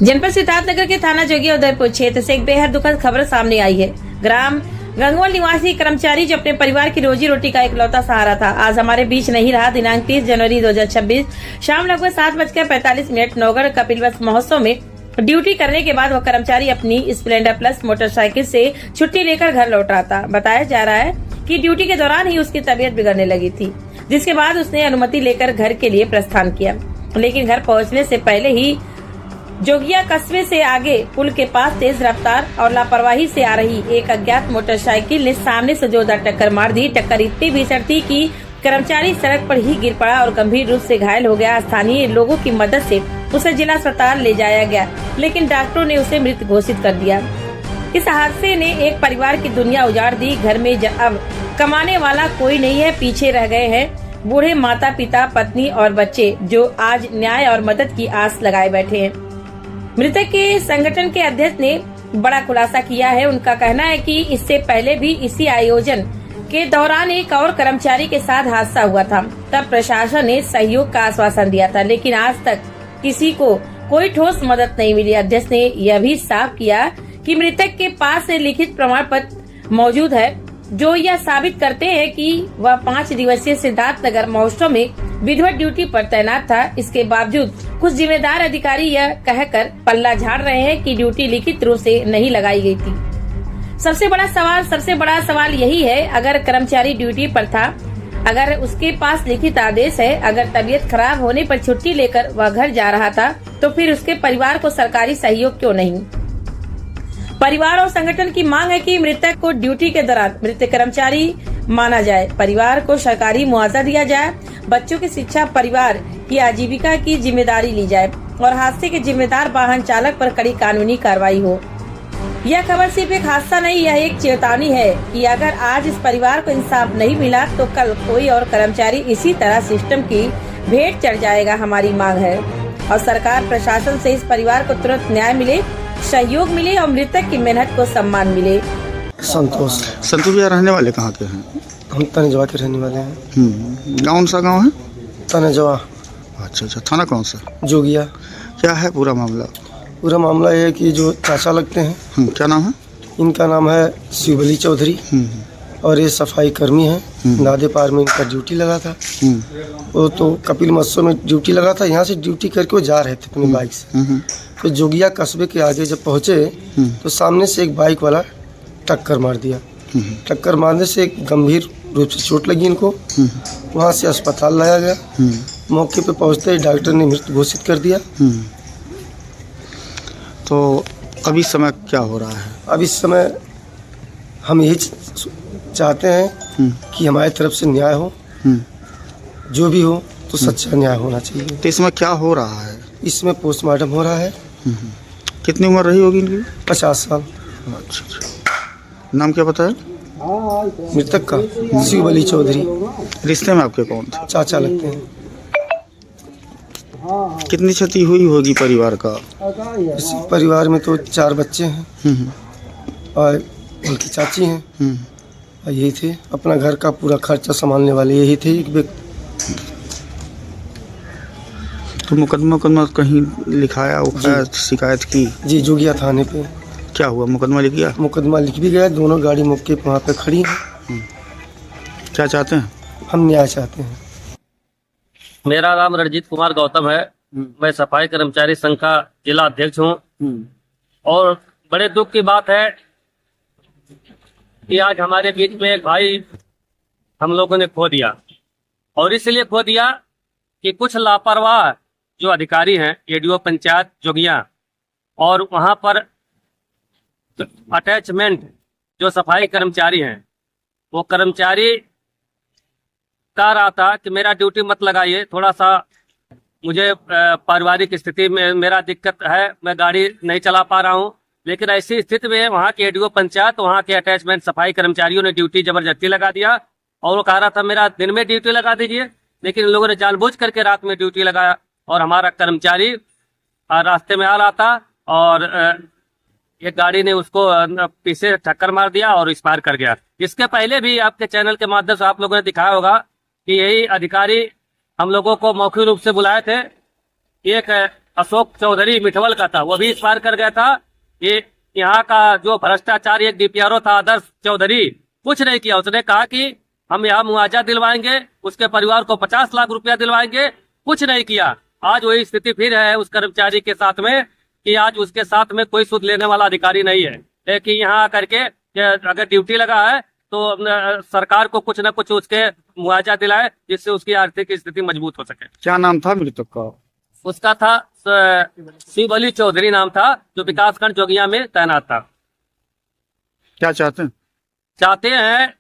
जनपद सिद्धार्थनगर के थाना जोगिया उदयपुर क्षेत्र से एक बेहद दुखद खबर सामने आई है। ग्राम गंगोल निवासी कर्मचारी जो अपने परिवार की रोजी रोटी का इकलौता सहारा था, आज हमारे बीच नहीं रहा। दिनांक 30 जनवरी 2026 शाम लगभग 7:45 नौगढ़ कपिलवस्तु महोत्सव में ड्यूटी करने के बाद वह कर्मचारी अपनी स्प्लेंडर प्लस मोटरसाइकिल से छुट्टी लेकर घर लौट रहा था। बताया जा रहा है कि ड्यूटी के दौरान ही उसकी तबीयत बिगड़ने लगी थी, जिसके बाद उसने अनुमति लेकर घर के लिए प्रस्थान किया। लेकिन घर पहुंचने से पहले ही जोगिया कस्बे से आगे पुल के पास तेज रफ्तार और लापरवाही से आ रही एक अज्ञात मोटरसाइकिल ने सामने से जोरदार टक्कर मार दी। टक्कर इतनी भीषण थी कि कर्मचारी सड़क पर ही गिर पड़ा और गंभीर रूप से घायल हो गया। स्थानीय लोगों की मदद से उसे जिला अस्पताल ले जाया गया, लेकिन डॉक्टरों ने उसे मृत घोषित कर दिया। इस हादसे ने एक परिवार की दुनिया उजाड़ दी। घर में अब कमाने वाला कोई नहीं है, पीछे रह गए हैं बूढ़े माता पिता, पत्नी और बच्चे, जो आज न्याय और मदद की आस लगाए बैठे हैं। मृतक के संगठन के अध्यक्ष ने बड़ा खुलासा किया है। उनका कहना है कि इससे पहले भी इसी आयोजन के दौरान एक और कर्मचारी के साथ हादसा हुआ था। तब प्रशासन ने सहयोग का आश्वासन दिया था, लेकिन आज तक किसी को कोई ठोस मदद नहीं मिली। अध्यक्ष ने यह भी साफ किया कि मृतक के पास लिखित प्रमाण पत्र मौजूद है, जो यह साबित करते हैं कि वह 5 दिवसीय सिद्धार्थनगर महोत्सव में विधिवत ड्यूटी पर तैनात था। इसके बावजूद कुछ जिम्मेदार अधिकारी यह कहकर पल्ला झाड़ रहे हैं कि ड्यूटी लिखित रूप से नहीं लगाई गई थी। सबसे बड़ा सवाल यही है, अगर कर्मचारी ड्यूटी पर था, अगर उसके पास लिखित आदेश है, अगर तबीयत खराब होने पर छुट्टी लेकर वह घर जा रहा था, तो फिर उसके परिवार को सरकारी सहयोग क्यों नहीं? परिवार और संगठन की मांग है कि मृतक को ड्यूटी के दौरान मृत कर्मचारी माना जाए, परिवार को सरकारी मुआवजा दिया जाए, बच्चों की शिक्षा, परिवार की आजीविका की जिम्मेदारी ली जाए और हादसे के जिम्मेदार वाहन चालक पर कड़ी कानूनी कार्रवाई हो। यह खबर सिर्फ एक हादसा नहीं, यह एक चेतावनी है कि अगर आज इस परिवार को इंसाफ नहीं मिला तो कल कोई और कर्मचारी इसी तरह सिस्टम की भेंट चढ़ जाएगा। हमारी मांग है और सरकार प्रशासन से इस परिवार को तुरंत न्याय मिले, सहयोग मिले और मृतक की मेहनत को सम्मान मिले। संतोष भैया रहने वाले कहाँ के हैं? हम तनेजवा के रहने वाले हैं। कौन सा गांव है? तनेजवा। अच्छा, थाना कौन सा? जोगिया। क्या है पूरा मामला? पूरा मामला ये है कि जो चाचा लगते हैं, क्या नाम है इनका? नाम है शिवबली चौधरी और ये सफाई कर्मी है। नादे पार में इनका ड्यूटी लगा था। वो तो कपिल मत्स्य में ड्यूटी लगा था, यहाँ से ड्यूटी करके वो जा रहे थे अपनी बाइक से। तो जोगिया कस्बे के आगे जब पहुँचे तो सामने से एक बाइक वाला टक्कर मार दिया। टक्कर मारने से एक गंभीर रूप से चोट लगी इनको। वहाँ से अस्पताल लाया गया। मौके पे पहुँचते ही डॉक्टर ने मृत घोषित कर दिया। तो अभी समय क्या हो रहा है? अब इस समय हम यही चाहते हैं कि हमारी तरफ से न्याय हो, जो भी हो तो सच्चा न्याय होना चाहिए। तो इसमें क्या हो रहा है? इसमें पोस्टमार्टम हो रहा है। कितनी उम्र रही होगी इनकी? 50 साल। अच्छा, नाम क्या बताया मृतक का? शिवबली चौधरी। रिश्ते में आपके कौन थे? चाचा लगते हैं। कितनी क्षति हुई होगी परिवार का? इस परिवार में तो 4 बच्चे हैं और उनकी चाची हैं और यही थे, अपना घर का पूरा खर्चा संभालने वाले यही थे एक व्यक्ति। तो मुकदमा कहीं लिखाया उखाया, शिकायत की? जी, जोगिया थाने पे। क्या हुआ? मुकदमा लिख गया? मुकदमा लिख भी गया। दोनों गाड़ी मौके पे वहाँ पे खड़ी है। क्या चाहते हैं? हम न्याय चाहते हैं। मेरा नाम रणजीत कुमार गौतम है। मैं सफाई कर्मचारी संघ का जिला अध्यक्ष हूँ और बड़े दुख की बात है कि आज हमारे बीच में एक भाई हम लोगों ने खो दिया, और इसलिए खो दिया कि कुछ लापरवाह जो अधिकारी हैं एडीओ पंचायत जोगिया और वहाँ पर अटैचमेंट जो सफाई कर्मचारी हैं, वो कर्मचारी कह रहा था कि मेरा ड्यूटी मत लगाइए, थोड़ा सा मुझे पारिवारिक स्थिति में मेरा दिक्कत है, मैं गाड़ी नहीं चला पा रहा हूँ। लेकिन ऐसी स्थिति में वहाँ के एडीओ पंचायत, वहाँ के अटैचमेंट सफाई कर्मचारियों ने ड्यूटी जबरदस्ती लगा दिया और वो कह रहा था मेरा दिन में ड्यूटी लगा दीजिए, लेकिन इन लोगों ने जानबूझ करके रात में ड्यूटी लगाया और हमारा कर्मचारी रास्ते में आ रहा था और एक गाड़ी ने उसको पीछे टक्कर मार दिया और एक्सपायर कर गया। इसके पहले भी आपके चैनल के माध्यम से आप लोगों ने दिखाया होगा कि यही अधिकारी हम लोगों को मौखिक रूप से बुलाए थे। एक अशोक चौधरी मिठवल का था, वो भी एक्सपायर कर गया था। ये यहाँ का जो भ्रष्टाचारी एक डीपीआरओ था आदर्श चौधरी, कुछ नहीं किया। उसने कहा कि हम यहाँ मुआवजा दिलवाएंगे, उसके परिवार को 50 लाख रुपया दिलवाएंगे, कुछ नहीं किया। आज वही स्थिति फिर है उस कर्मचारी के साथ में कि आज उसके साथ में कोई सुध लेने वाला अधिकारी नहीं है कि यहाँ करके अगर ड्यूटी लगा है तो सरकार को कुछ न कुछ उसके मुआवजा दिलाए जिससे उसकी आर्थिक स्थिति मजबूत हो सके। क्या नाम था मृतक का? उसका था शिव अली चौधरी नाम था, जो विकासखंड जोगिया में तैनात था। क्या चाहते हैं? चाहते हैं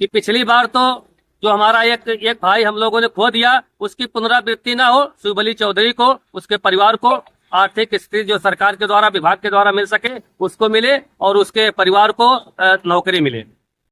कि पिछली बार तो जो हमारा एक भाई हम लोगों ने खो दिया, उसकी पुनरावृत्ति ना हो। शिव अली चौधरी को, उसके परिवार को आर्थिक स्थिति जो सरकार के द्वारा, विभाग के द्वारा मिल सके उसको मिले और उसके परिवार को नौकरी मिले।